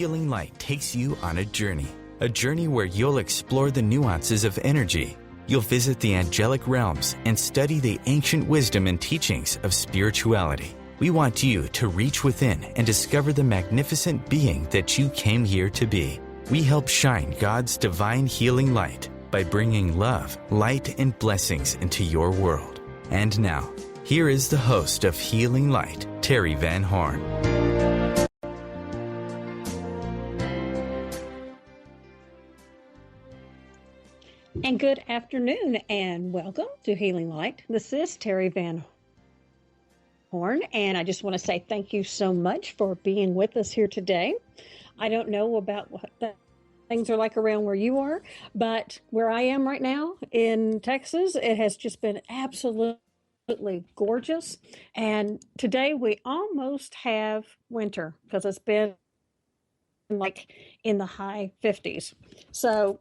Healing Light takes you on a journey where you'll explore the nuances of energy. You'll visit the angelic realms and study the ancient wisdom and teachings of spirituality. We want you to reach within and discover the magnificent being that you came here to be. We help shine God's divine healing light by bringing love, light, and blessings into your world. And now, here is the host of Healing Light, Terry Van Horn. And good afternoon and welcome to Healing Light. This is Terry Van Horn, and I just want to say thank you so much for being with us here today. I don't know about what things are like around where you are, but where I am right now in Texas, it has just been absolutely gorgeous. And today we almost have winter because it's been like in the high 50s. So,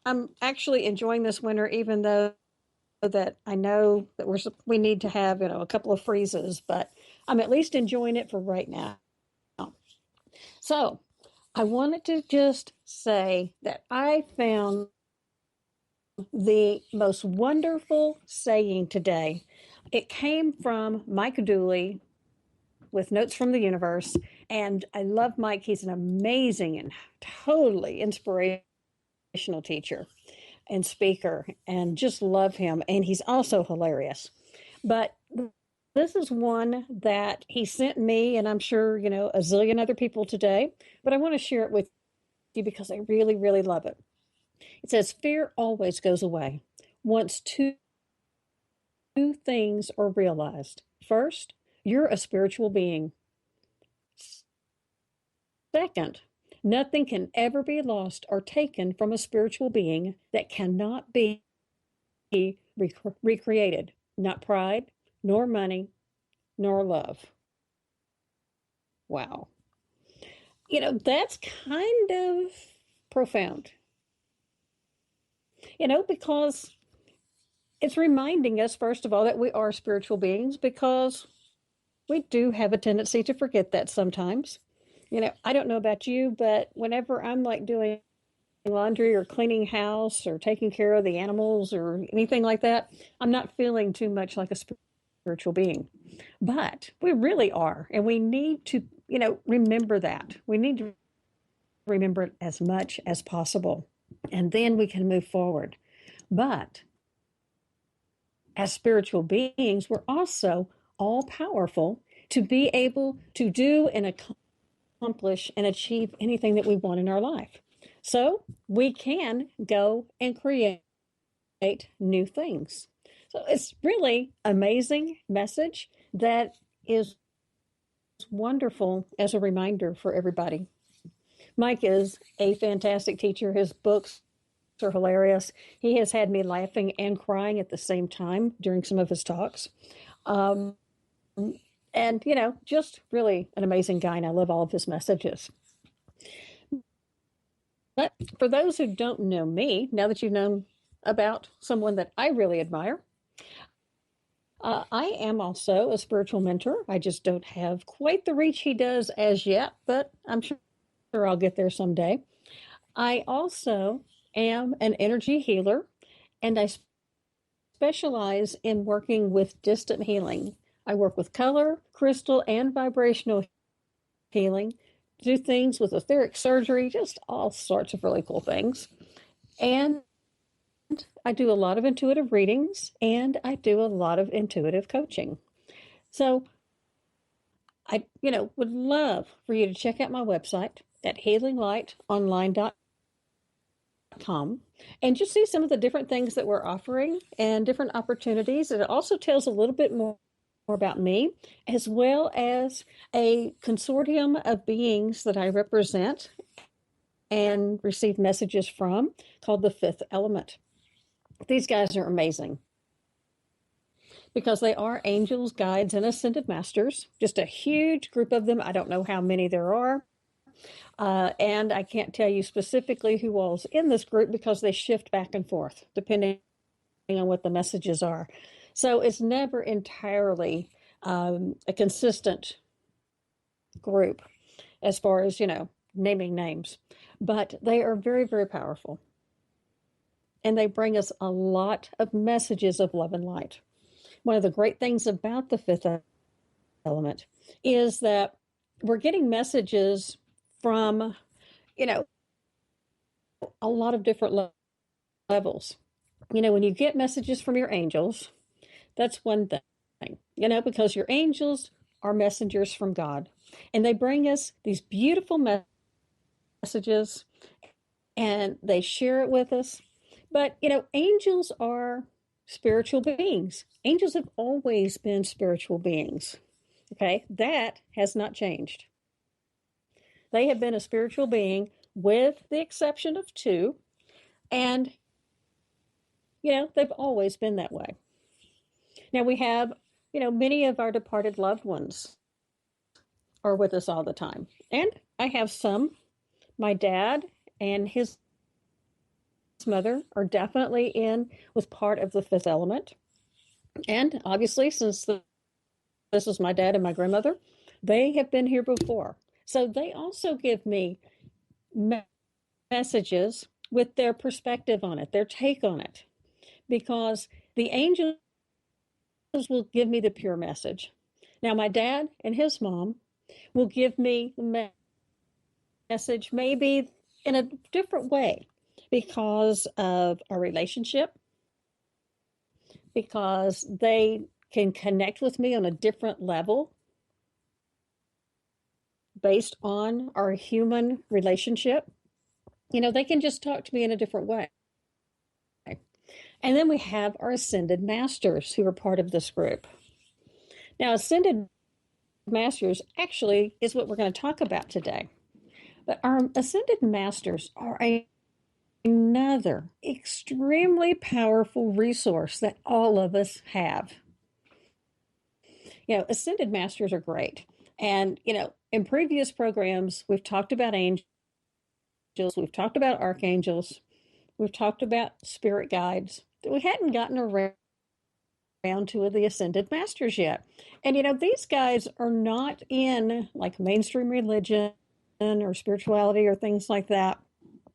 I'm actually enjoying this winter, even though that I know that we need to have, a couple of freezes, but I'm at least enjoying it for right now. So I wanted to just say that I found the most wonderful saying today. It came from Mike Dooley with Notes from the Universe, and I love Mike. He's an amazing and totally inspirational teacher and speaker, and just love him. And he's also hilarious. But this is one that he sent me, and I'm sure, a zillion other people today, but I want to share it with you because I really, really love it. It says, fear always goes away once two things are realized. First, you're a spiritual being. Second, nothing can ever be lost or taken from a spiritual being that cannot be recreated. Not pride, nor money, nor love. Wow. That's kind of profound. Because it's reminding us, first of all, that we are spiritual beings, because we do have a tendency to forget that sometimes. I don't know about you, but whenever I'm like doing laundry or cleaning house or taking care of the animals or anything like that, I'm not feeling too much like a spiritual being. But we really are. And we need to, remember that. We need to remember it as much as possible. And then we can move forward. But as spiritual beings, we're also all powerful to be able to do and accomplish and achieve anything that we want in our life. So we can go and create new things. So it's really amazing message that is wonderful as a reminder for everybody. Mike is a fantastic teacher. His books are hilarious. He has had me laughing and crying at the same time during some of his talks. And, just really an amazing guy, and I love all of his messages. But for those who don't know me, now that you've known about someone that I really admire, I am also a spiritual mentor. I just don't have quite the reach he does as yet, but I'm sure I'll get there someday. I also am an energy healer, and I specialize in working with distant healing. I work with color, crystal, and vibrational healing, do things with etheric surgery, just all sorts of really cool things. And I do a lot of intuitive readings, and I do a lot of intuitive coaching. So I, would love for you to check out my website at healinglightonline.com and just see some of the different things that we're offering and different opportunities. It also tells a little bit more about me, as well as a consortium of beings that I represent and receive messages from, called the Fifth Element. These guys are amazing because they are angels, guides, and ascended masters, just a huge group of them. I don't know how many there are. And I can't tell you specifically who all's in this group because they shift back and forth depending on what the messages are. So it's never entirely a consistent group as far as, naming names, but they are very, very powerful. And they bring us a lot of messages of love and light. One of the great things about the fifth element is that we're getting messages from, you know, a lot of different levels. When you get messages from your angels, that's one thing, because your angels are messengers from God, and they bring us these beautiful messages and they share it with us. But, angels are spiritual beings. Angels have always been spiritual beings. Okay, that has not changed. They have been a spiritual being with the exception of two, and they've always been that way. Now we have, many of our departed loved ones are with us all the time. And I have some. My dad and his mother are definitely in with part of the fifth element. And obviously, since this is my dad and my grandmother, they have been here before. So they also give me messages with their perspective on it, their take on it, because the angels will give me the pure message. Now, my dad and his mom will give me the message maybe in a different way because of our relationship, because they can connect with me on a different level based on our human relationship. They can just talk to me in a different way. And then we have our ascended masters who are part of this group. Now, ascended masters actually is what we're going to talk about today. But our ascended masters are another extremely powerful resource that all of us have. Ascended masters are great. And, in previous programs, we've talked about angels, we've talked about archangels, we've talked about spirit guides. We hadn't gotten around to the ascended masters yet. And, these guys are not in like mainstream religion or spirituality or things like that.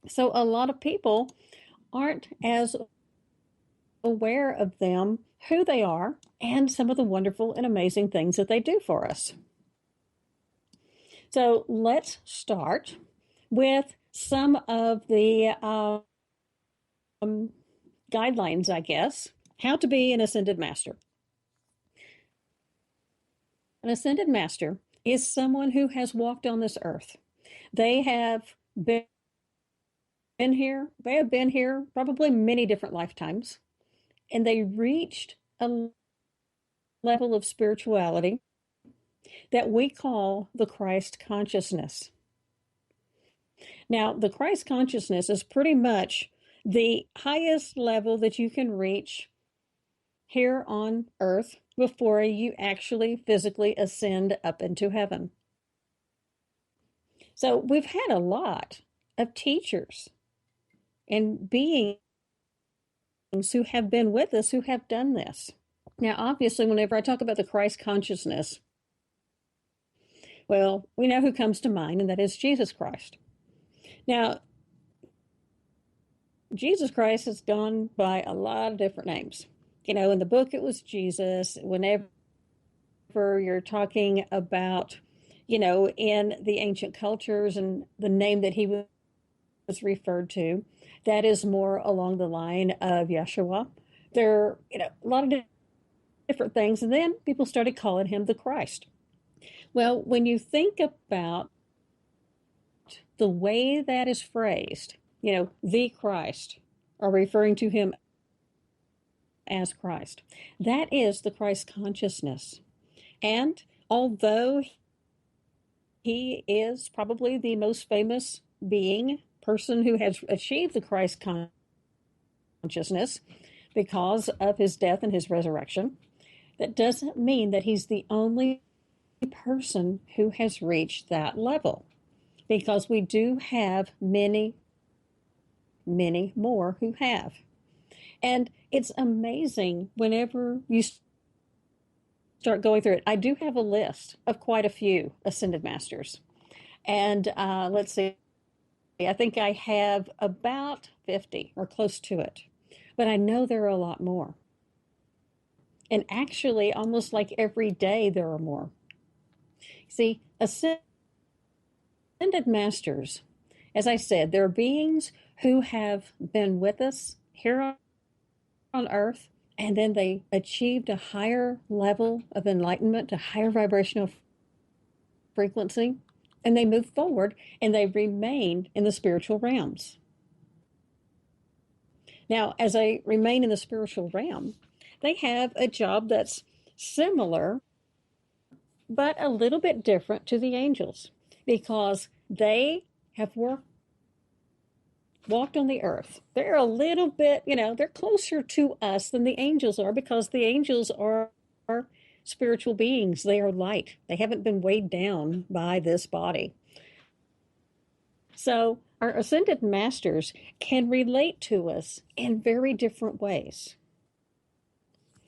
So a lot of people aren't as aware of them, who they are, and some of the wonderful and amazing things that they do for us. So let's start with some of the guidelines, I guess, how to be an ascended master. An ascended master is someone who has walked on this earth. They have been here. They have been here probably many different lifetimes, and they reached a level of spirituality that we call the Christ consciousness. Now, the Christ consciousness is pretty much the highest level that you can reach here on earth before you actually physically ascend up into heaven. So we've had a lot of teachers and beings who have been with us who have done this. Now, obviously, whenever I talk about the Christ consciousness, well, we know who comes to mind, and that is Jesus Christ. Now, Jesus Christ has gone by a lot of different names. In the book, it was Jesus. Whenever you're talking about, in the ancient cultures and the name that he was referred to, that is more along the line of Yeshua. There are, a lot of different things. And then people started calling him the Christ. Well, when you think about the way that is phrased, the Christ, or referring to him as Christ, that is the Christ consciousness. And although he is probably the most famous person who has achieved the Christ consciousness because of his death and his resurrection, that doesn't mean that he's the only person who has reached that level, because we do have many, many more who have. And it's amazing whenever you start going through it. I do have a list of quite a few ascended masters. And let's see, I think I have about 50 or close to it, but I know there are a lot more. And actually, almost like every day, there are more. See, ascended masters, as I said, they're beings who have been with us here on earth, and then they achieved a higher level of enlightenment, a higher vibrational frequency, and they move forward and they remain in the spiritual realms. Now, as they remain in the spiritual realm, they have a job that's similar but a little bit different to the angels because they have walked on the earth. They're a little bit, they're closer to us than the angels are because the angels are spiritual beings. They are light. They haven't been weighed down by this body. So our ascended masters can relate to us in very different ways.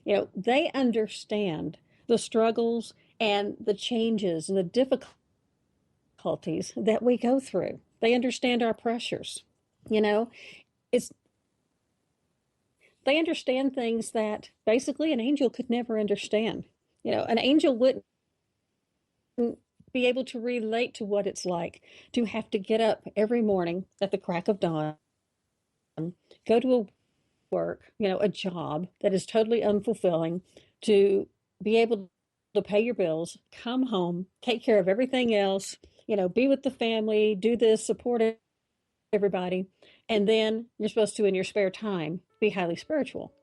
They understand the struggles and the changes and the difficulties that we go through. They understand our pressures. It's they understand things that basically an angel could never understand. An angel wouldn't be able to relate to what it's like to have to get up every morning at the crack of dawn, go to a work, a job that is totally unfulfilling, to be able to pay your bills, come home, take care of everything else, be with the family, do this, support everybody, and then you're supposed to, in your spare time, be highly spiritual.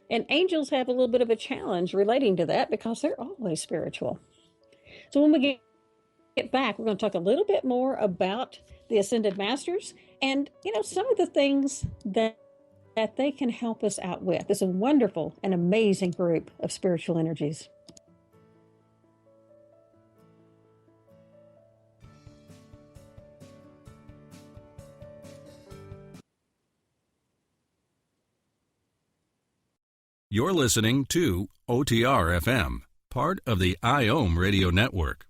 And angels have a little bit of a challenge relating to that because they're always spiritual. So when we get back, we're going to talk a little bit more about the Ascended Masters and, some of the things that they can help us out with. It's a wonderful and amazing group of spiritual energies. You're listening to OTR FM, part of the IOM radio network.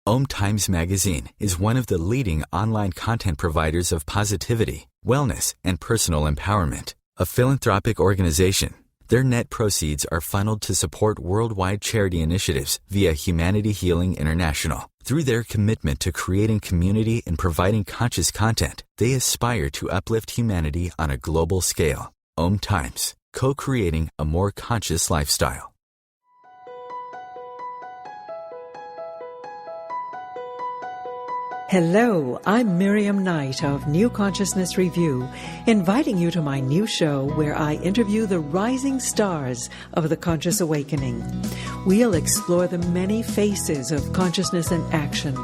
OMTimes magazine is one of the leading online content providers of positivity, wellness, and personal empowerment. A philanthropic organization, their net proceeds are funneled to support worldwide charity initiatives via Humanity Healing International. Through their commitment to creating community and providing conscious content, they aspire to uplift humanity on a global scale. OMTimes, co-creating a more conscious lifestyle. Hello, I'm Miriam Knight of New Consciousness Review, inviting you to my new show where I interview the rising stars of the conscious awakening. We'll explore the many faces of consciousness in action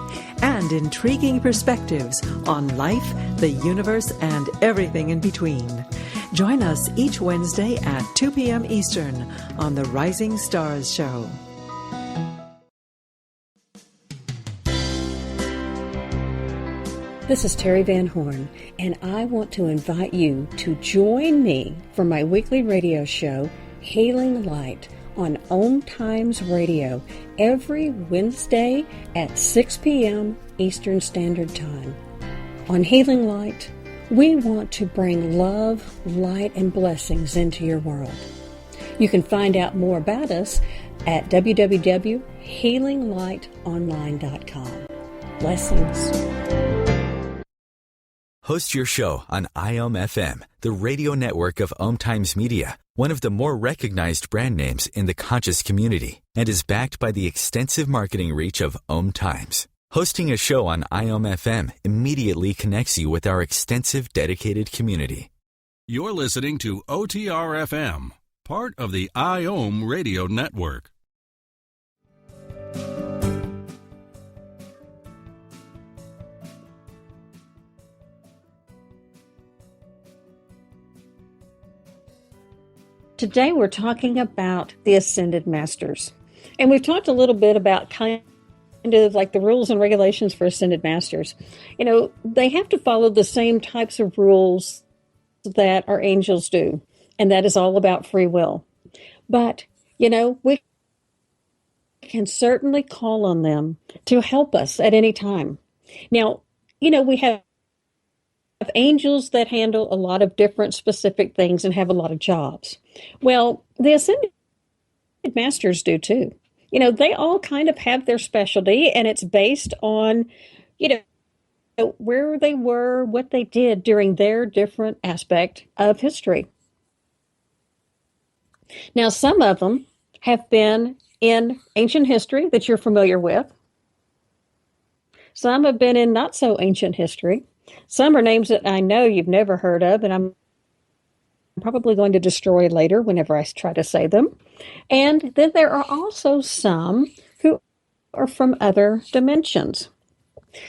and intriguing perspectives on life, the universe, and everything in between. Join us each Wednesday at 2 p.m. Eastern on the Rising Stars Show. This is Terry Van Horn, and I want to invite you to join me for my weekly radio show, Healing Light, on OMTimes Radio every Wednesday at 6 p.m. Eastern Standard Time. On Healing Light, we want to bring love, light, and blessings into your world. You can find out more about us at www.healinglightonline.com. Blessings. Host your show on IOM FM, the radio network of OMTimes Media, one of the more recognized brand names in the conscious community, and is backed by the extensive marketing reach of OMTimes. Hosting a show on IOM FM immediately connects you with our extensive dedicated community. You're listening to OTR FM, part of the IOM radio network. Today we're talking about the Ascended Masters. And we've talked a little bit about kind of like the rules and regulations for Ascended Masters. They have to follow the same types of rules that our angels do. And that is all about free will. But, we can certainly call on them to help us at any time. Now, we have angels that handle a lot of different specific things and have a lot of jobs. Well, the ascended masters do too. They all kind of have their specialty, and it's based on, you know, where they were, what they did during their different aspect of history. Now, some of them have been in ancient history that you're familiar with. Some have been in not so ancient history. Some are names that I know you've never heard of, and I'm probably going to destroy later whenever I try to say them. And then there are also some who are from other dimensions.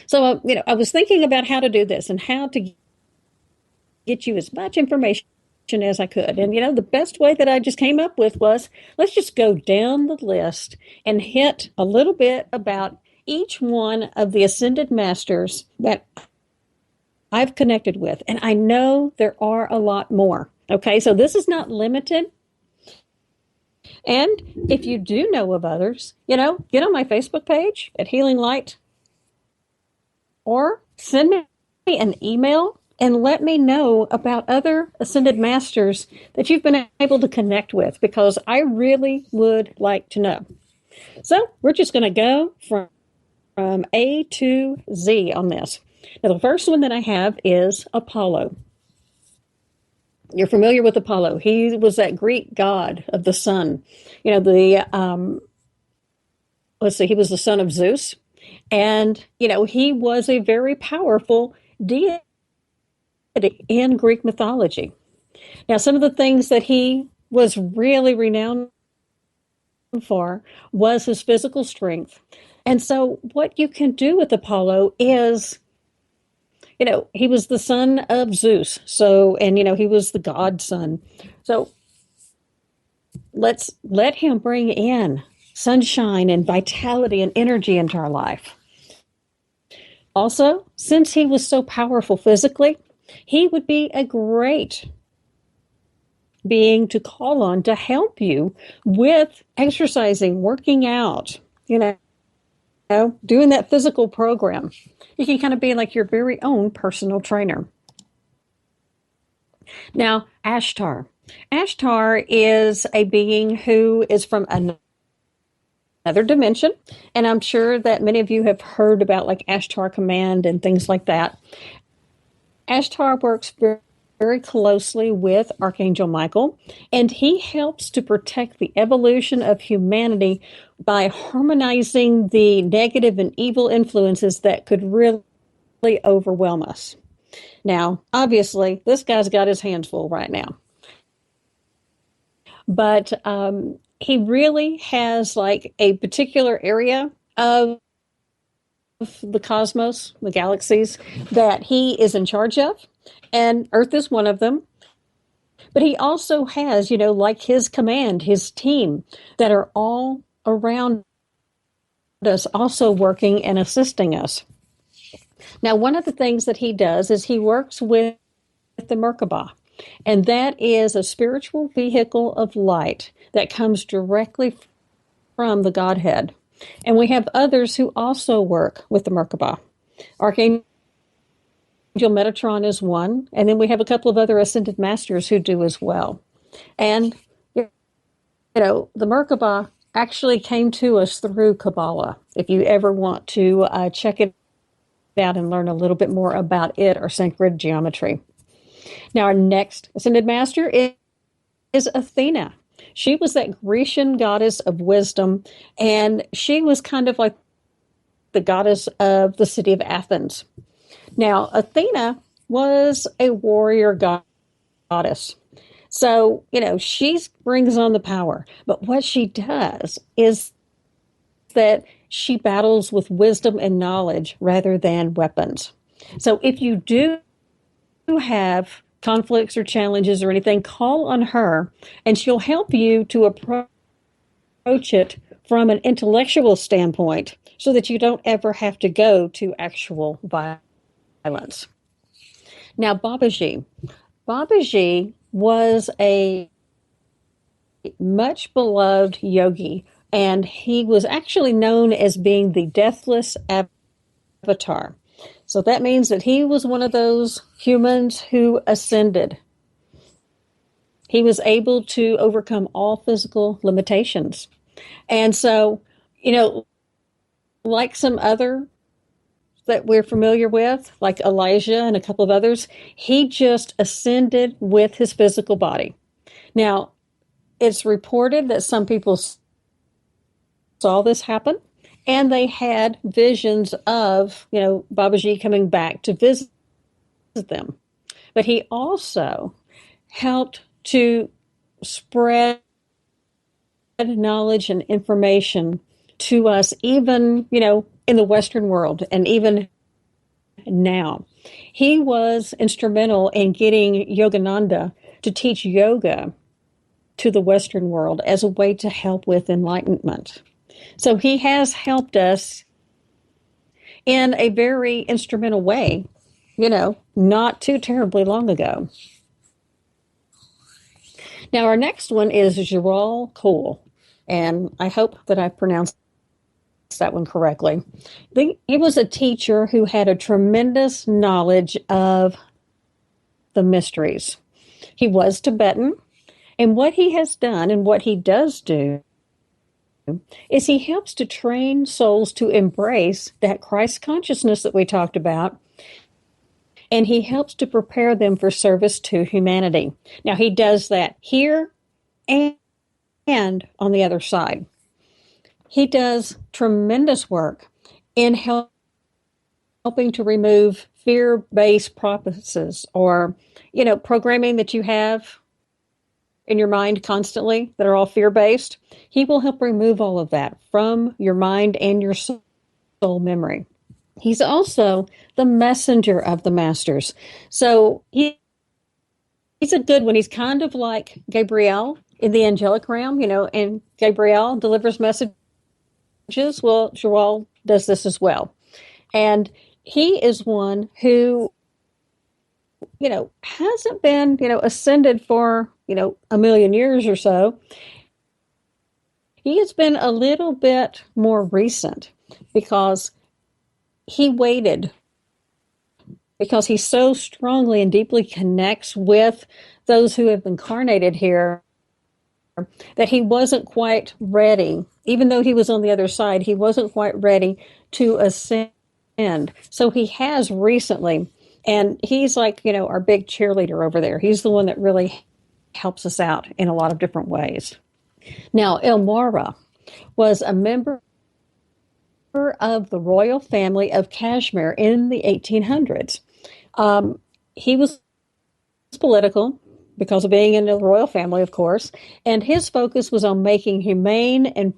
So, I was thinking about how to do this and how to get you as much information as I could. And, the best way that I just came up with was, let's just go down the list and hit a little bit about each one of the ascended masters that I've connected with. And I know there are a lot more. Okay, so this is not limited. And if you do know of others, get on my Facebook page at Healing Light, or send me an email and let me know about other ascended masters that you've been able to connect with, because I really would like to know. So we're just going to go from A to Z on this. Now, the first one that I have is Apollo. You're familiar with Apollo. He was that Greek god of the sun. He was the son of Zeus. And, he was a very powerful deity in Greek mythology. Now, some of the things that he was really renowned for was his physical strength. And so what you can do with Apollo is, he was the son of Zeus. So, and, he was the god's son. So let's let him bring in sunshine and vitality and energy into our life. Also, since he was so powerful physically, he would be a great being to call on to help you with exercising, working out, doing that physical program. You can kind of be like your very own personal trainer. Now, Ashtar. Ashtar is a being who is from another dimension, and I'm sure that many of you have heard about like Ashtar Command and things like that. Ashtar works very closely with Archangel Michael, and he helps to protect the evolution of humanity by harmonizing the negative and evil influences that could really overwhelm us. Now, obviously, this guy's got his hands full right now. But he really has like a particular area of the cosmos, the galaxies, that he is in charge of. And Earth is one of them. But he also has, like his command, his team that are all around us, also working and assisting us. Now, one of the things that he does is he works with the Merkabah. And that is a spiritual vehicle of light that comes directly from the Godhead. And we have others who also work with the Merkabah. Archangel Metatron is one, and then we have a couple of other ascended masters who do as well. And, the Merkabah actually came to us through Kabbalah. If you ever want to check it out and learn a little bit more about it or sacred geometry. Now, our next ascended master is Athena. She was that Grecian goddess of wisdom, and she was kind of like the goddess of the city of Athens. Now, Athena was a warrior goddess. So, she brings on the power. But what she does is that she battles with wisdom and knowledge rather than weapons. So if you do have conflicts or challenges or anything, call on her, and she'll help you to approach it from an intellectual standpoint so that you don't ever have to go to actual violence. Now, Babaji. Babaji was a much beloved yogi and he was actually known as being the deathless avatar. So that means that he was one of those humans who ascended. He was able to overcome all physical limitations. And so, like some other that we're familiar with, like Elijah and a couple of others, he just ascended with his physical body. Now, it's reported that some people saw this happen, and they had visions of, Babaji coming back to visit them. But he also helped to spread knowledge and information to us, even, in the Western world, and even now. He was instrumental in getting Yogananda to teach yoga to the Western world as a way to help with enlightenment. So he has helped us in a very instrumental way, not too terribly long ago. Now, our next one is Gerald Cole, and I hope that I pronounced that one correctly. He was a teacher who had a tremendous knowledge of the mysteries. He was Tibetan, and what he has done and what he does do is he helps to train souls to embrace that Christ consciousness that we talked about, and he helps to prepare them for service to humanity. Now, he does that here and on the other side. He does tremendous work in helping to remove fear-based processes or, programming that you have in your mind constantly that are all fear-based. He will help remove all of that from your mind and your soul memory. He's also the messenger of the masters. So he's a good one. He's kind of like Gabriel in the angelic realm, and Gabriel delivers messages. Well, Gerald does this as well. And he is one who, hasn't been, ascended for, a million years or so. He has been a little bit more recent because he waited, because he so strongly and deeply connects with those who have incarnated here that he wasn't quite ready. Even though he was on the other side, he wasn't quite ready to ascend. So he has recently, and he's like, our big cheerleader over there. He's the one that really helps us out in a lot of different ways. Now, Elmora was a member of the royal family of Kashmir in the 1800s. He was political because of being in the royal family, of course, and his focus was on making humane and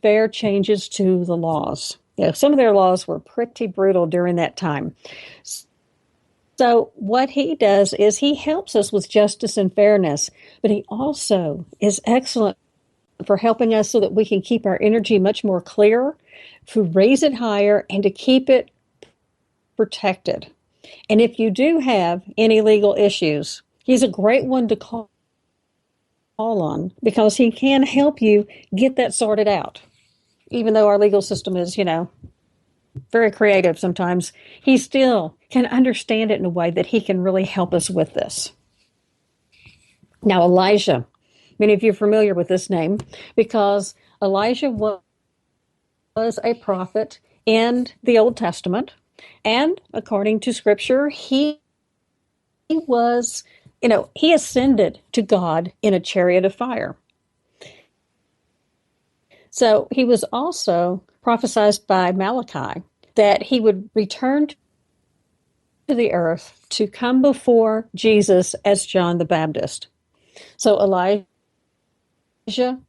fair changes to the laws. Some of their laws were pretty brutal during that time. So what he does is he helps us with justice and fairness, but he also is excellent for helping us so that we can keep our energy much more clear, to raise it higher, and to keep it protected. And if you do have any legal issues, he's a great one to call on because he can help you get that sorted out. Even though our legal system is, very creative sometimes, he still can understand it in a way that he can really help us with this. Now, Elijah. Many of you are familiar with this name because Elijah was a prophet in the Old Testament. And according to Scripture, he was, he ascended to God in a chariot of fire. So he was also prophesied by Malachi that he would return to the earth to come before Jesus as John the Baptist. So Elijah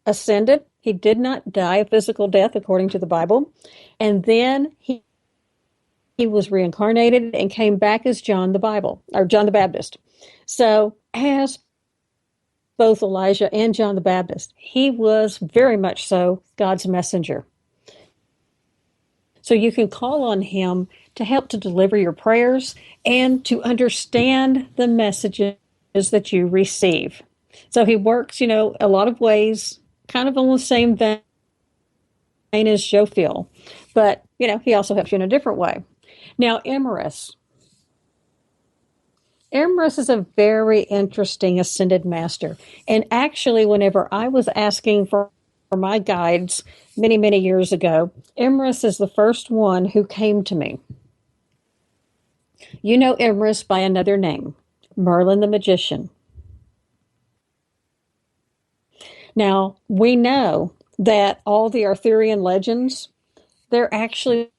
ascended. He did not die a physical death according to the Bible. And then he was reincarnated and came back as John the Baptist. So as both Elijah and John the Baptist, he was very much so God's messenger. So you can call on him to help to deliver your prayers and to understand the messages that you receive. So he works, a lot of ways, kind of on the same vein is Jophiel, but, he also helps you in a different way. Now, Emerus. Emerus is a very interesting ascended master. And actually, whenever I was asking for my guides many, many years ago, Emerus is the first one who came to me. You know Emerus by another name, Merlin the Magician. Now, we know that all the Arthurian legends, there actually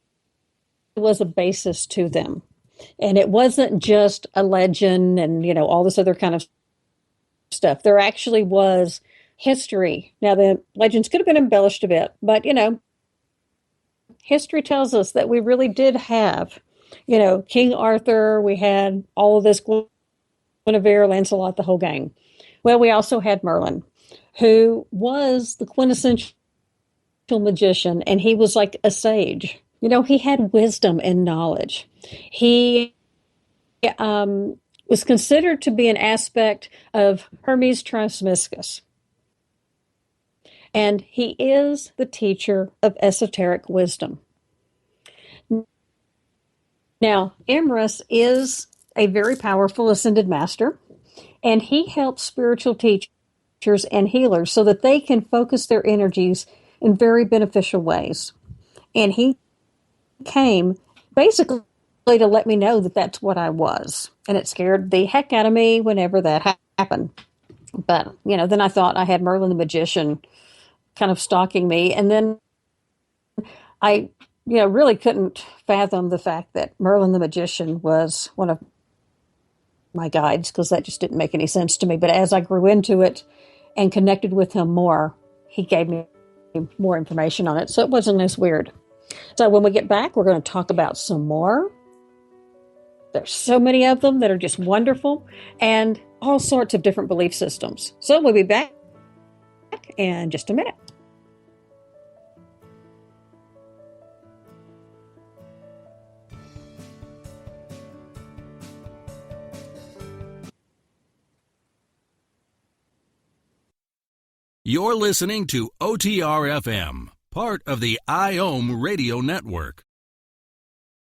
was a basis to them. And it wasn't just a legend and, all this other kind of stuff. There actually was history. Now, the legends could have been embellished a bit, but, history tells us that we really did have, King Arthur, we had all of this Guinevere, Lancelot, the whole gang. Well, we also had Merlin, who was the quintessential magician, and he was like a sage. He had wisdom and knowledge. He was considered to be an aspect of Hermes Trismegistus. And he is the teacher of esoteric wisdom. Now, Emerus is a very powerful ascended master, and he helps spiritual teachers and healers so that they can focus their energies in very beneficial ways. And he came basically to let me know that that's what I was. And it scared the heck out of me whenever that happened. But, then I thought I had Merlin the Magician kind of stalking me. And then I, really couldn't fathom the fact that Merlin the Magician was one of my guides, because that just didn't make any sense to me. But as I grew into it and connected with him more, he gave me more information on it. So it wasn't as weird. So when we get back, we're going to talk about some more. There's so many of them that are just wonderful, and all sorts of different belief systems. So we'll be back in just a minute. You're listening to OTR-FM, part of the IOM radio network.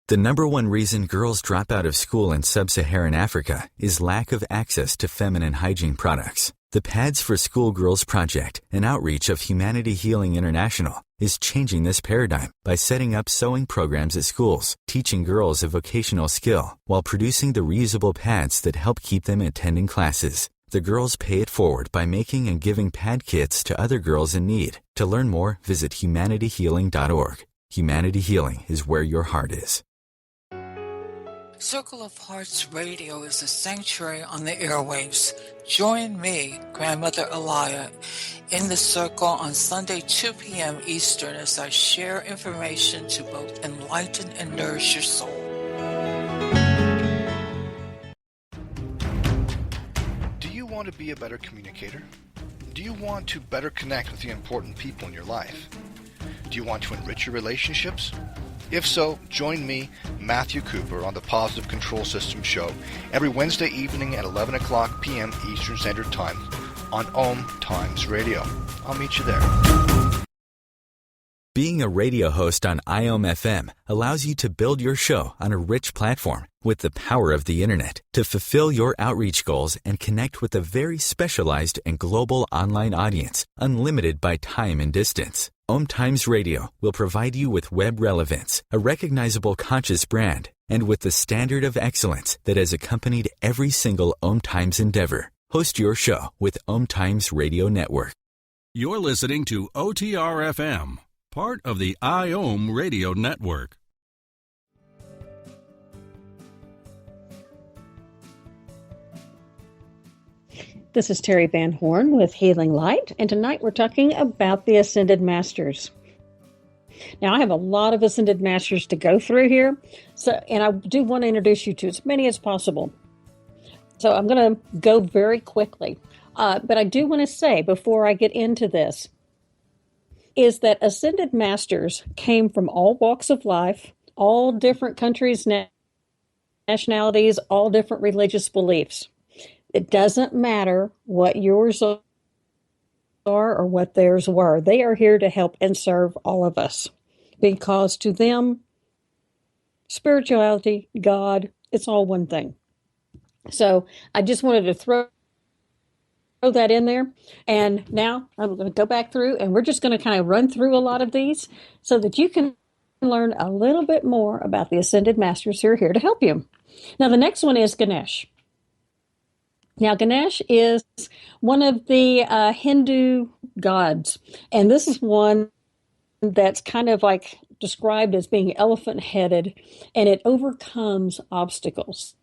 The number one reason girls drop out of school in sub-Saharan Africa is lack of access to feminine hygiene products. The Pads for Schoolgirls Project, an outreach of Humanity Healing International, is changing this paradigm by setting up sewing programs at schools, teaching girls a vocational skill, while producing the reusable pads that help keep them attending classes. The girls pay it forward by making and giving pad kits to other girls in need. To learn more, visit humanityhealing.org. Humanity Healing is where your heart is. Circle of Hearts Radio is a sanctuary on the airwaves. Join me, Grandmother Elia, in the circle on Sunday, 2 p.m. Eastern, as I share information to both enlighten and nourish your soul. Do you want to be a better communicator? Do you want to better connect with the important people in your life? Do you want to enrich your relationships? If so, join me, Matthew Cooper, on the Positive Control System Show every Wednesday evening at 11 o'clock p.m. Eastern Standard Time on OMTimes Radio. I'll meet you there. Being a radio host on IOM FM allows you to build your show on a rich platform with the power of the internet to fulfill your outreach goals and connect with a very specialized and global online audience, unlimited by time and distance. OMTimes Radio will provide you with web relevance, a recognizable conscious brand, and with the standard of excellence that has accompanied every single OMTimes endeavor. Host your show with OMTimes Radio Network. You're listening to OTR-FM, part of the IOM radio network. This is Terry Van Horn with Healing Light, and tonight we're talking about the Ascended Masters. Now, I have a lot of Ascended Masters to go through here, and I do want to introduce you to as many as possible. So I'm going to go very quickly, but I do want to say before I get into this, is that Ascended Masters came from all walks of life, all different countries, nationalities, all different religious beliefs. It doesn't matter what yours are or what theirs were. They are here to help and serve all of us, because to them, spirituality, God, it's all one thing. So I just wanted to throw that in there. And now I'm going to go back through, and we're just going to kind of run through a lot of these so that you can learn a little bit more about the Ascended Masters who are here to help you. Now, the next one is Ganesh. Now, Ganesh is one of the Hindu gods, and this is one that's kind of like described as being elephant-headed, and it overcomes obstacles.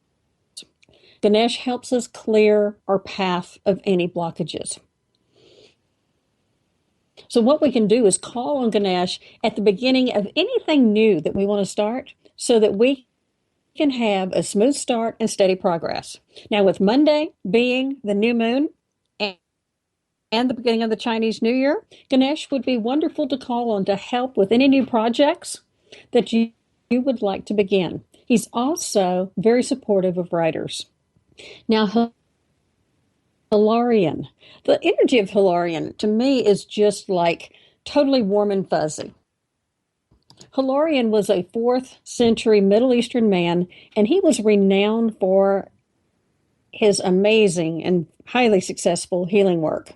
Ganesh helps us clear our path of any blockages. So what we can do is call on Ganesh at the beginning of anything new that we want to start so that we can have a smooth start and steady progress. Now, with Monday being the new moon and the beginning of the Chinese New Year, Ganesh would be wonderful to call on to help with any new projects that you would like to begin. He's also very supportive of writers. Now, Hilarion. The energy of Hilarion, to me, is just like totally warm and fuzzy. Hilarion was a 4th century Middle Eastern man, and he was renowned for his amazing and highly successful healing work.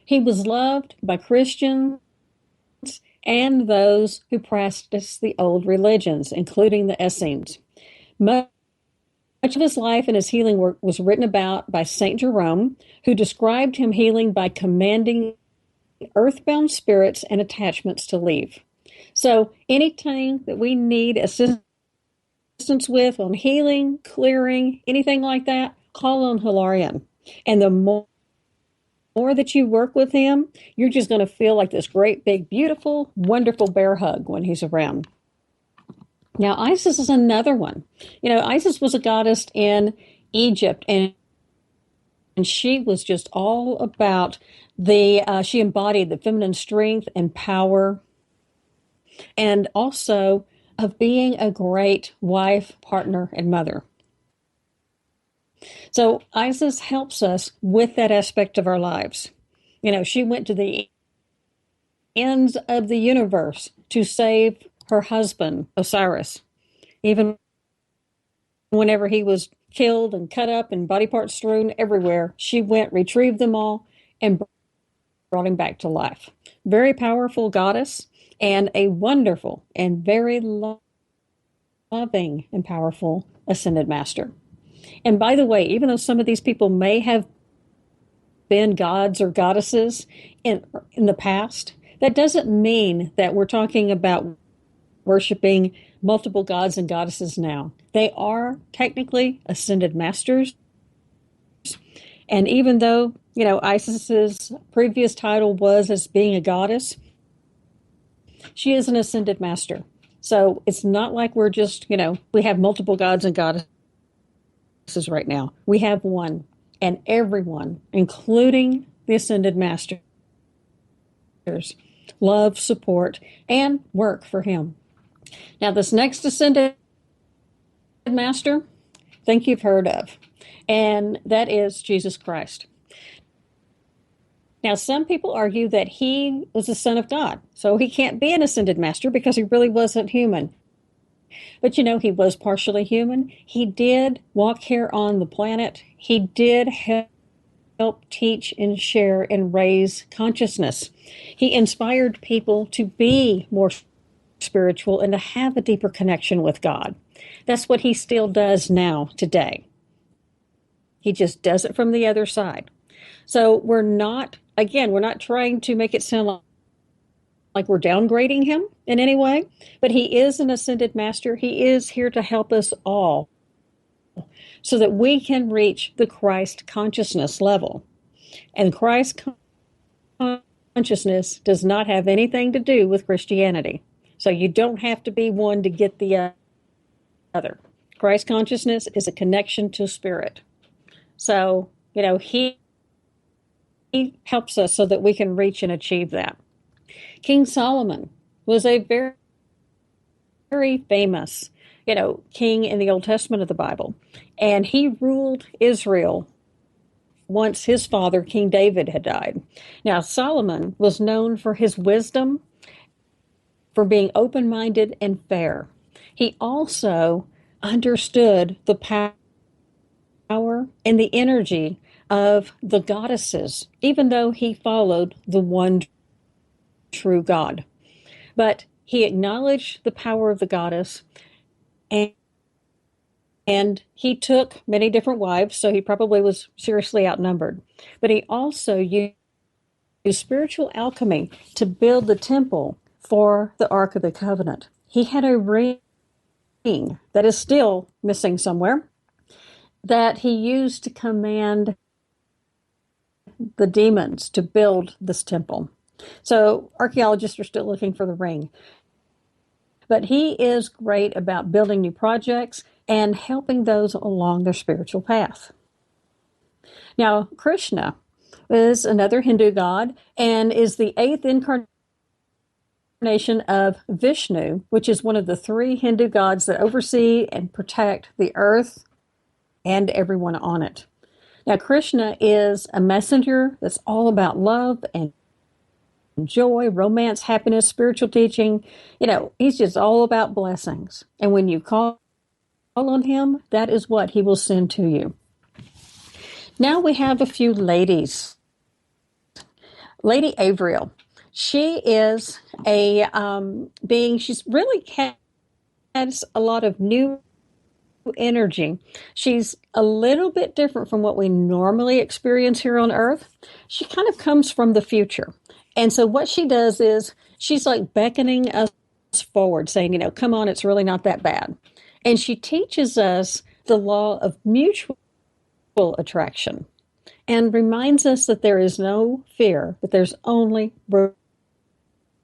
He was loved by Christians and those who practiced the old religions, including the Essenes. Much of his life and his healing work was written about by St. Jerome, who described him healing by commanding earthbound spirits and attachments to leave. So anything that we need assistance with on healing, clearing, anything like that, call on Hilarion. And the more that you work with him, you're just going to feel like this great, big, beautiful, wonderful bear hug when he's around. Now, Isis is another one. Isis was a goddess in Egypt, and she was just all about she embodied the feminine strength and power, and also of being a great wife, partner, and mother. So Isis helps us with that aspect of our lives. She went to the ends of the universe to save her husband, Osiris. Even whenever he was killed and cut up and body parts strewn everywhere, she went, retrieved them all, and brought him back to life. Very powerful goddess and a wonderful and very loving and powerful ascended master. And by the way, even though some of these people may have been gods or goddesses in the past, that doesn't mean that we're talking about worshiping multiple gods and goddesses now. They are technically ascended masters. And even though, Isis's previous title was as being a goddess, she is an ascended master. So it's not like we're just, we have multiple gods and goddesses right now. We have one, and everyone, including the ascended masters, love, support, and work for him. Now, this next ascended master, I think you've heard of, and that is Jesus Christ. Now, some people argue that he was the Son of God, so he can't be an ascended master because he really wasn't human. But he was partially human. He did walk here on the planet. He did help teach and share and raise consciousness. He inspired people to be more spiritual and to have a deeper connection with God. That's what he still does now today. He just does it from the other side. So we're not trying to make it sound like we're downgrading him in any way, but he is an ascended master. He is here to help us all so that we can reach the Christ consciousness level. And Christ consciousness does not have anything to do with Christianity. So you don't have to be one to get the other. Christ consciousness is a connection to spirit. So, he helps us so that we can reach and achieve that. King Solomon was a very, very famous, king in the Old Testament of the Bible. And he ruled Israel once his father, King David, had died. Now, Solomon was known for his wisdom, for being open-minded and fair. He also understood the power and the energy of the goddesses, even though he followed the one true God. But he acknowledged the power of the goddess, and he took many different wives, so he probably was seriously outnumbered. But he also used spiritual alchemy to build the temple for the Ark of the Covenant. He had a ring that is still missing somewhere that he used to command the demons to build this temple. So archaeologists are still looking for the ring. But he is great about building new projects and helping those along their spiritual path. Now, Krishna is another Hindu god and is the 8th incarnation of Vishnu, which is one of the 3 Hindu gods that oversee and protect the earth and everyone on it. Now, Krishna is a messenger that's all about love and joy, romance, happiness, spiritual teaching. He's just all about blessings. And when you call on him, that is what he will send to you. Now we have a few ladies. Lady Avriel. She is a being, she's really has a lot of new energy. She's a little bit different from what we normally experience here on Earth. She kind of comes from the future. And so what she does is she's like beckoning us forward, saying, come on, it's really not that bad. And she teaches us the law of mutual attraction and reminds us that there is no fear, but there's only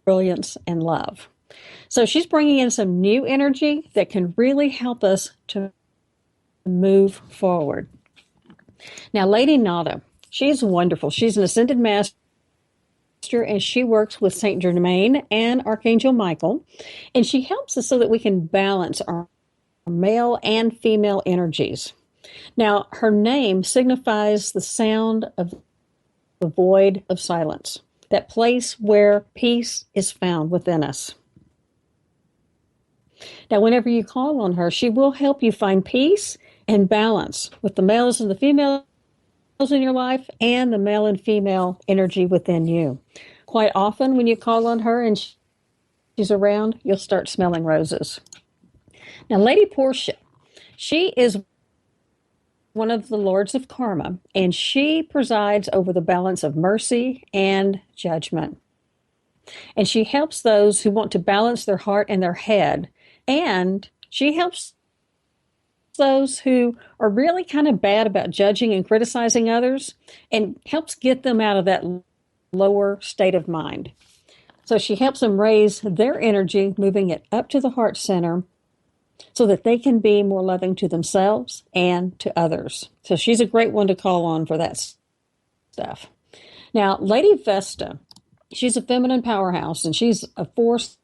brilliance and love. So she's bringing in some new energy that can really help us to move forward. Now, Lady Nada, she's wonderful. She's an ascended master, and she works with Saint Germain and Archangel Michael, and she helps us so that we can balance our male and female energies. Now, her name signifies the sound of the void of silence, that place where peace is found within us. Now, whenever you call on her, she will help you find peace and balance with the males and the females in your life and the male and female energy within you. Quite often when you call on her and she's around, you'll start smelling roses. Now, Lady Portia, she is one of the lords of karma, and she presides over the balance of mercy and judgment. And she helps those who want to balance their heart and their head, and she helps those who are really kind of bad about judging and criticizing others, and helps get them out of that lower state of mind. So she helps them raise their energy, moving it up to the heart center so that they can be more loving to themselves and to others. So she's a great one to call on for that stuff. Now, Lady Vesta, she's a feminine powerhouse, and she's a force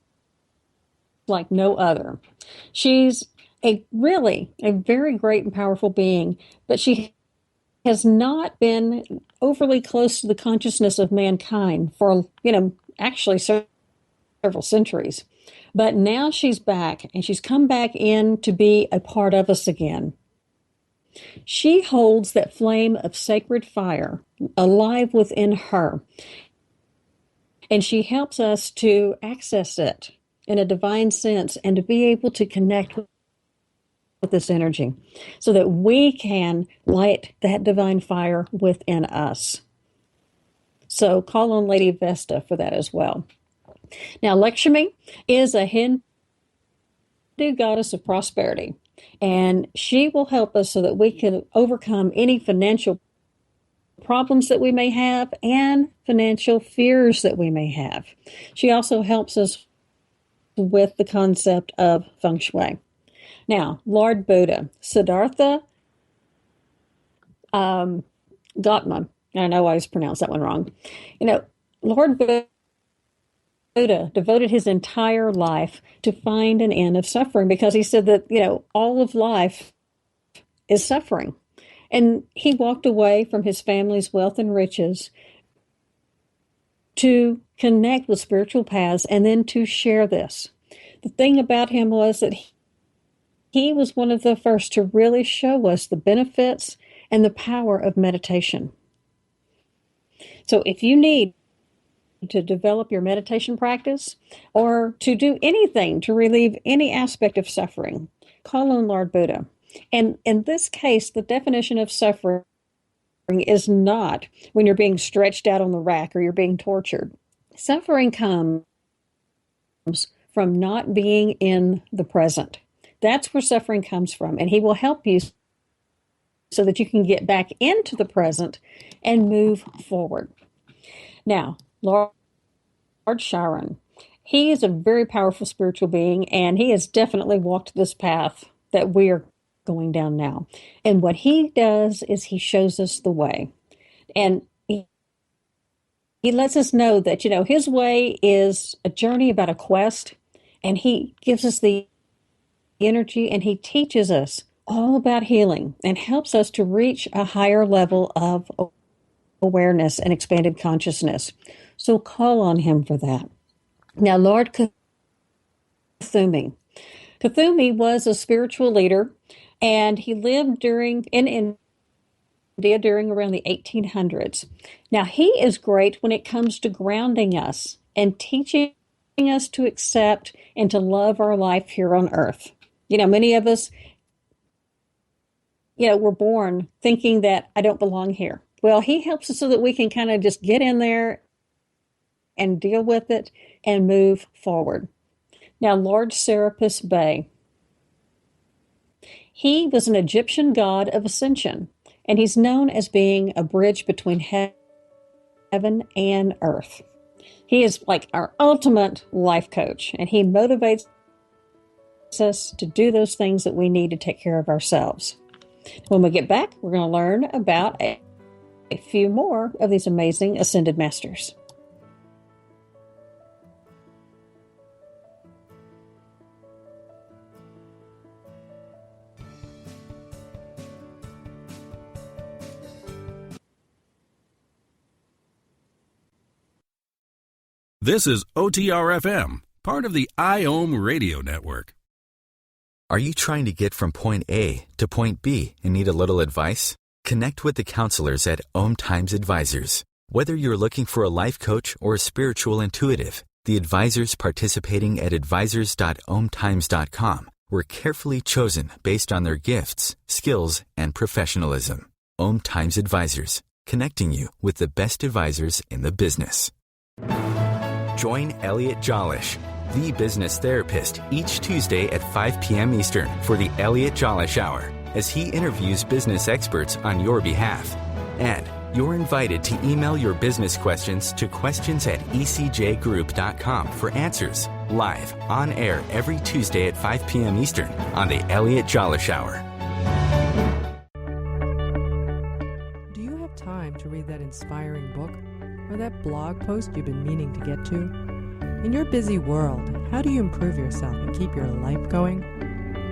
like no other. She's a very great and powerful being, but she has not been overly close to the consciousness of mankind for, actually several centuries. But now she's back, and she's come back in to be a part of us again. She holds that flame of sacred fire alive within her, and she helps us to access it in a divine sense and to be able to connect with this energy so that we can light that divine fire within us. So call on Lady Vesta for that as well. Now, Lakshmi is a Hindu goddess of prosperity, and she will help us so that we can overcome any financial problems that we may have and financial fears that we may have. She also helps us with the concept of feng shui. Now, Lord Buddha, Siddhartha Gautama, I know I always pronounce that one wrong. Lord Buddha devoted his entire life to find an end of suffering because he said that, all of life is suffering. And he walked away from his family's wealth and riches to connect with spiritual paths and then to share this. The thing about him was that he was one of the first to really show us the benefits and the power of meditation. So if you need to develop your meditation practice or to do anything to relieve any aspect of suffering, call on Lord Buddha. And in this case, the definition of suffering is not when you're being stretched out on the rack or you're being tortured. Suffering comes from not being in the present. That's where suffering comes from. And he will help you so that you can get back into the present and move forward. Now, Lord Sharon, he is a very powerful spiritual being, and he has definitely walked this path that we are going down now. And what he does is he shows us the way. And he lets us know that, his way is a journey about a quest, and he gives us the energy, and he teaches us all about healing and helps us to reach a higher level of awareness and expanded consciousness. So call on him for that. Now, Lord Kuthumi. Kuthumi was a spiritual leader, and he lived in India during around the 1800s. Now, he is great when it comes to grounding us and teaching us to accept and to love our life here on earth. Many of us, we're born thinking that I don't belong here. Well, he helps us so that we can kind of just get in there and deal with it and move forward. Now, Lord Serapis Bey. He was an Egyptian god of ascension, and he's known as being a bridge between heaven and earth. He is like our ultimate life coach, and he motivates us to do those things that we need to take care of ourselves. When we get back, we're going to learn about a few more of these amazing ascended masters. This is OTR-FM, part of the IOM radio network. Are you trying to get from point A to point B and need a little advice? Connect with the counselors at OMTimes Advisors. Whether you're looking for a life coach or a spiritual intuitive, the advisors participating at advisors.omtimes.com were carefully chosen based on their gifts, skills, and professionalism. OMTimes Advisors, connecting you with the best advisors in the business. Join Elliot Jollish, the business therapist, each Tuesday at 5 p.m. Eastern for the Elliot Jollish Hour, as he interviews business experts on your behalf. And you're invited to email your business questions to questions@ecjgroup.com for answers, live, on air every Tuesday at 5 p.m. Eastern on the Elliot Jollish Hour. Do you have time to read that inspiring book or that blog post you've been meaning to get to? In your busy world, how do you improve yourself and keep your life going?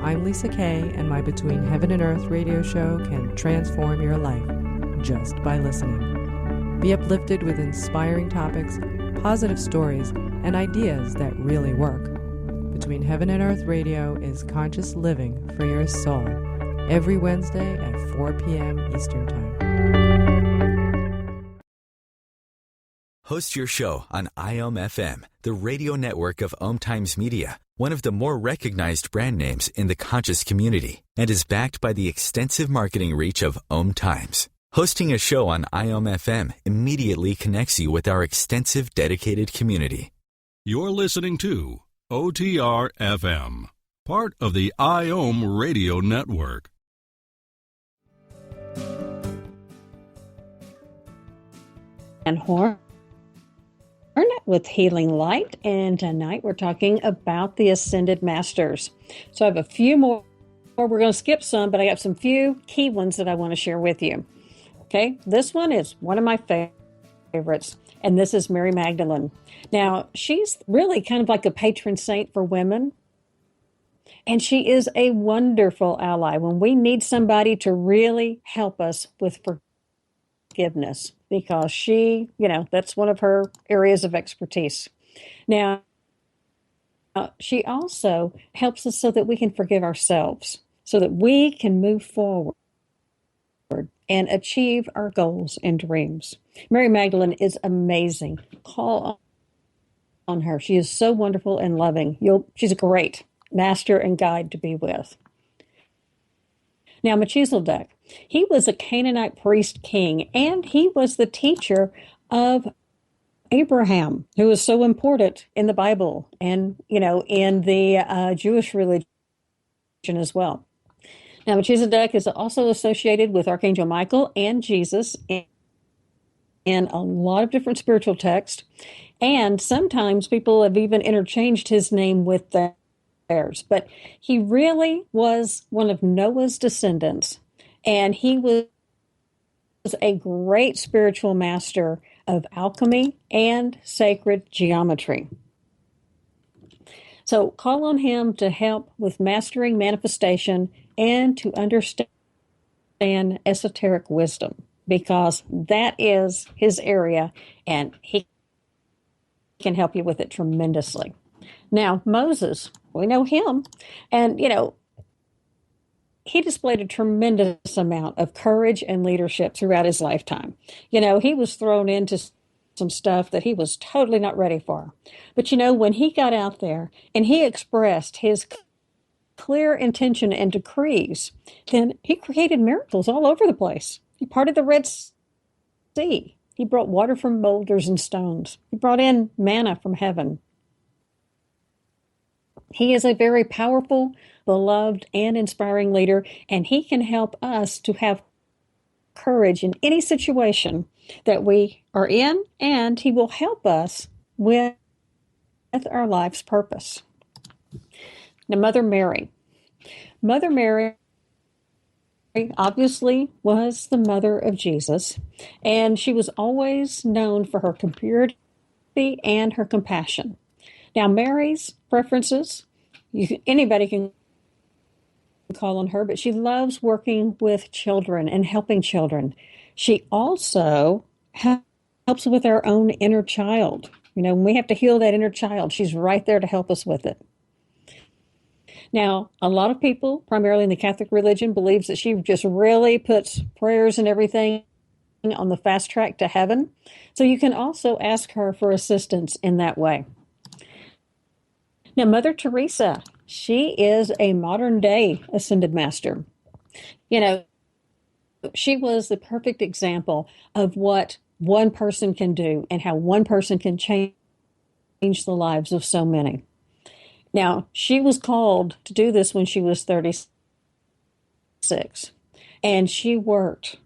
I'm Lisa Kay, and my Between Heaven and Earth radio show can transform your life just by listening. Be uplifted with inspiring topics, positive stories, and ideas that really work. Between Heaven and Earth radio is conscious living for your soul, every Wednesday at 4 p.m. Eastern Time. Host your show on IOM FM, the radio network of OMTimes Media, one of the more recognized brand names in the conscious community, and is backed by the extensive marketing reach of OMTimes. Hosting a show on IOM FM immediately connects you with our extensive dedicated community. You're listening to OTR-FM, part of the IOM radio network. And Horn with Healing Light, and tonight we're talking about the Ascended Masters. So I have a few more. We're going to skip some, but I got some few key ones that I want to share with you. Okay, this one is one of my favorites, and this is Mary Magdalene. Now, she's really kind of like a patron saint for women, And she is a wonderful ally when we need somebody to really help us with forgiveness, because she, that's one of her areas of expertise. Now, she also helps us so that we can forgive ourselves, so that we can move forward and achieve our goals and dreams. Mary Magdalene is amazing. Call on her. She is so wonderful and loving. She's a great master and guide to be with. Now, Melchizedek, he was a Canaanite priest king, and he was the teacher of Abraham, who is so important in the Bible and, in the Jewish religion as well. Now, Melchizedek is also associated with Archangel Michael and Jesus in a lot of different spiritual texts. And sometimes people have even interchanged his name with theirs. But he really was one of Noah's descendants. And he was a great spiritual master of alchemy and sacred geometry. So call on him to help with mastering manifestation and to understand esoteric wisdom, because that is his area and he can help you with it tremendously. Now, Moses, we know him, and, he displayed a tremendous amount of courage and leadership throughout his lifetime. He was thrown into some stuff that he was totally not ready for. But, when he got out there and he expressed his clear intention and decrees, then he created miracles all over the place. He parted the Red Sea. He brought water from boulders and stones. He brought in manna from heaven. He is a very powerful, beloved, and inspiring leader, and he can help us to have courage in any situation that we are in, and he will help us with our life's purpose. Now, Mother Mary. Mother Mary obviously was the mother of Jesus, and she was always known for her purity and her compassion. Now, Mary's preferences, anybody can call on her, but she loves working with children and helping children. She also helps with our own inner child. When we have to heal that inner child, she's right there to help us with it. Now, a lot of people, primarily in the Catholic religion, believes that she just really puts prayers and everything on the fast track to heaven. So you can also ask her for assistance in that way. Now, Mother Teresa, she is a modern day ascended master. She was the perfect example of what one person can do and how one person can change the lives of so many. Now, she was called to do this when she was 36. And she worked,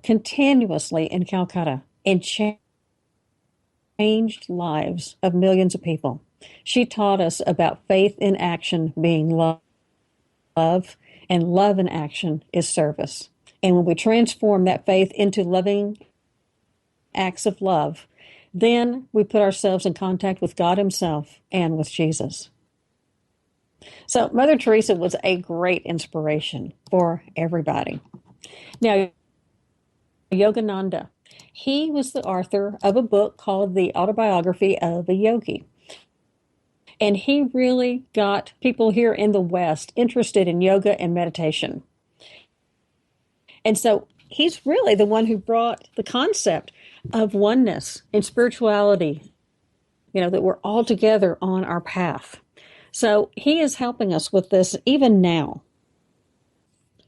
continuously in Calcutta and changed lives of millions of people. She taught us about faith in action being love, and love in action is service. And when we transform that faith into loving acts of love, then we put ourselves in contact with God himself and with Jesus. So Mother Teresa was a great inspiration for everybody. Now, Yogananda, he was the author of a book called The Autobiography of a Yogi. And he really got people here in the West interested in yoga and meditation. And so he's really the one who brought the concept of oneness and spirituality, that we're all together on our path. So he is helping us with this even now.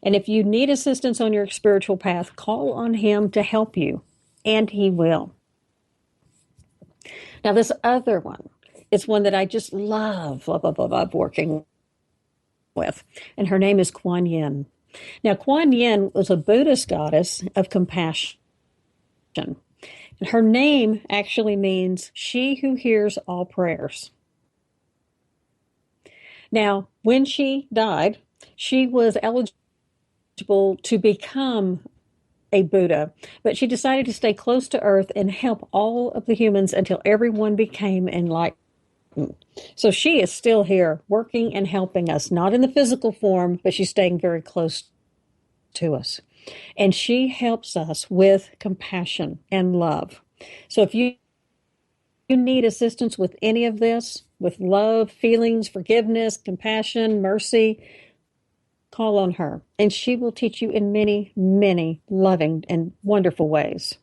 And if you need assistance on your spiritual path, call on him to help you, and he will. Now, this other one is one that I just love working with, and her name is Kuan Yin. Now, Kuan Yin was a Buddhist goddess of compassion. And her name actually means she who hears all prayers. Now, when she died, she was eligible to become a Buddha, but she decided to stay close to Earth and help all of the humans until everyone became enlightened. So she is still here working and helping us, not in the physical form, but she's staying very close to us. And she helps us with compassion and love. So if you need assistance with any of this, with love, feelings, forgiveness, compassion, mercy, call on her. And she will teach you in many, many loving and wonderful ways.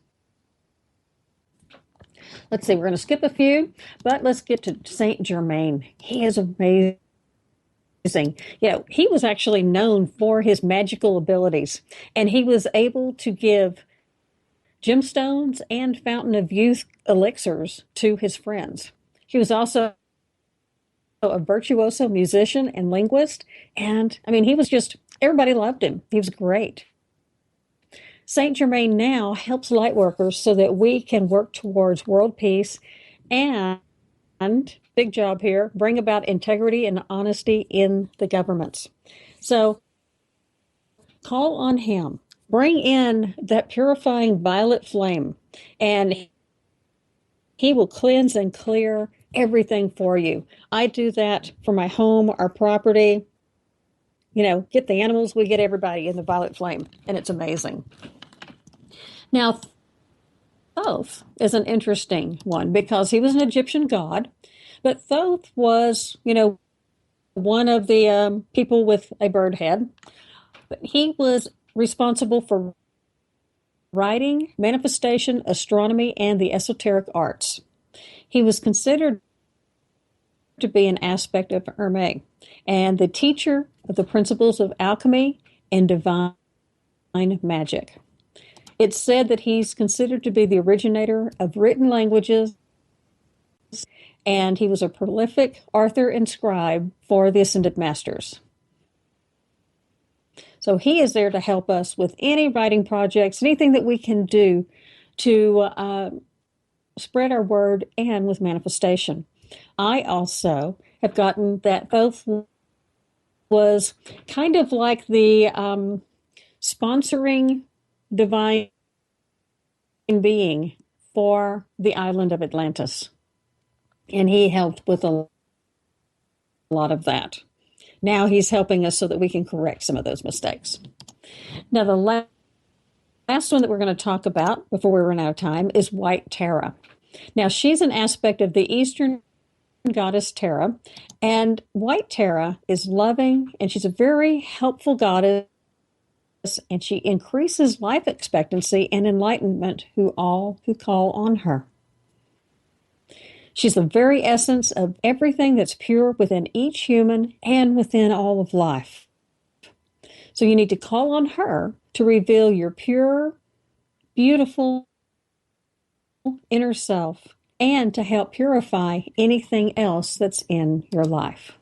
Let's see, we're going to skip a few, but let's get to Saint Germain. He is amazing. He was actually known for his magical abilities, and he was able to give gemstones and fountain of youth elixirs to his friends. He was also a virtuoso musician and linguist, and he was just, everybody loved him. He was great. Saint Germain now helps light workers so that we can work towards world peace and, big job here, bring about integrity and honesty in the governments. So call on him. Bring in that purifying violet flame, and he will cleanse and clear everything for you. I do that for my home, our property. Get the animals, we get everybody in the violet flame, and it's amazing. Now, Thoth is an interesting one because he was an Egyptian god, but Thoth was, one of the people with a bird head. But he was responsible for writing, manifestation, astronomy, and the esoteric arts. He was considered to be an aspect of Hermes and the teacher of the principles of alchemy and divine magic. It's said that he's considered to be the originator of written languages, and he was a prolific author and scribe for the Ascended Masters. So he is there to help us with any writing projects, anything that we can do to spread our word and with manifestation. I also have gotten that Thoth was kind of like the sponsoring divine being for the island of Atlantis. And he helped with a lot of that. Now he's helping us so that we can correct some of those mistakes. Now, the last one that we're going to talk about before we run out of time is White Tara. Now, she's an aspect of the Eastern goddess Tara, and White Tara is loving, and she's a very helpful goddess, and she increases life expectancy and enlightenment who call on her. She's the very essence of everything that's pure within each human and within all of life. So you need to call on her to reveal your pure, beautiful inner self and to help purify anything else that's in your life.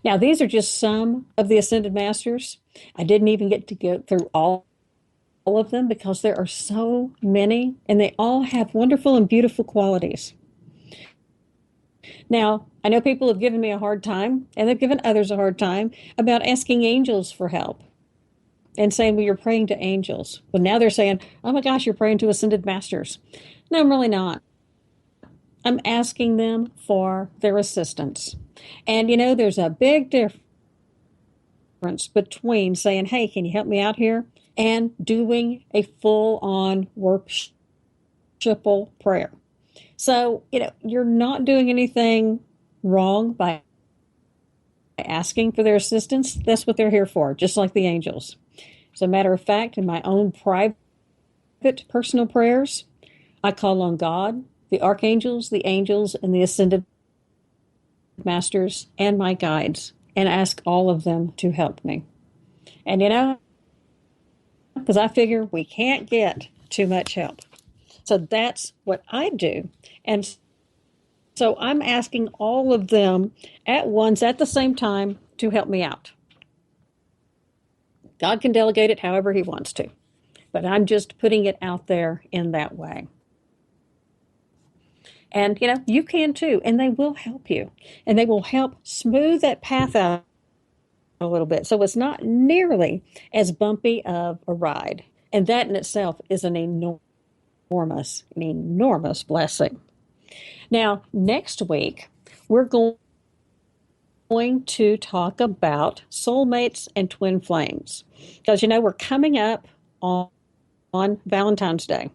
Now, these are just some of the Ascended Masters. I didn't even get to go through all of them because there are so many, and they all have wonderful and beautiful qualities. Now, I know people have given me a hard time, and they've given others a hard time about asking angels for help and saying, well, you're praying to angels. Well, now they're saying, oh my gosh, you're praying to Ascended Masters. No, I'm really not. I'm asking them for their assistance. And there's a big difference between saying, hey, can you help me out here? And doing a full-on worshipful prayer. So, you're not doing anything wrong by asking for their assistance. That's what they're here for, just like the angels. As a matter of fact, in my own private personal prayers, I call on God, the archangels, the angels, and the Ascended Masters, and my guides, and ask all of them to help me. And because I figure we can't get too much help. So that's what I do. And so I'm asking all of them at once, at the same time, to help me out. God can delegate it however he wants to, but I'm just putting it out there in that way. And, you can too, and they will help you. And they will help smooth that path out a little bit. So it's not nearly as bumpy of a ride. And that in itself is an enormous blessing. Now, next week, we're going to talk about soulmates and twin flames. Because, we're coming up on Valentine's Day.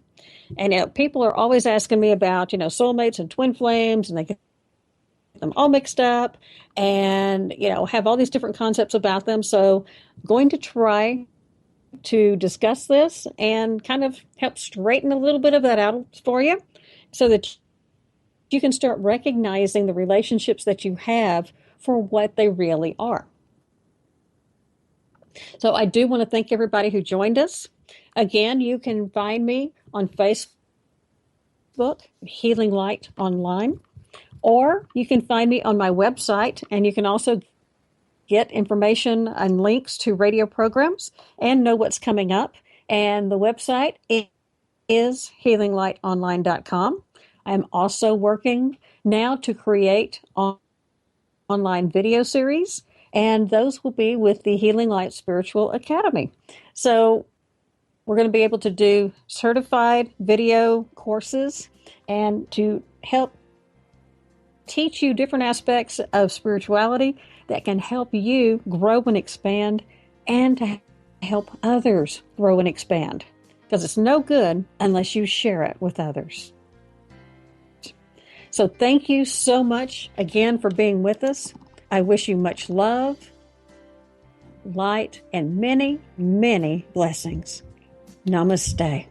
And people are always asking me about, soulmates and twin flames, and they get them all mixed up and, have all these different concepts about them. So I'm going to try to discuss this and kind of help straighten a little bit of that out for you so that you can start recognizing the relationships that you have for what they really are. So I do want to thank everybody who joined us. Again, you can find me on Facebook, Healing Light Online, or you can find me on my website, and you can also get information and links to radio programs and know what's coming up. And the website is healinglightonline.com. I'm also working now to create online video series, and those will be with the Healing Light Spiritual Academy. So we're going to be able to do certified video courses and to help teach you different aspects of spirituality that can help you grow and expand, and to help others grow and expand. Because it's no good unless you share it with others. So thank you so much again for being with us. I wish you much love, light, and many, many blessings. Namaste.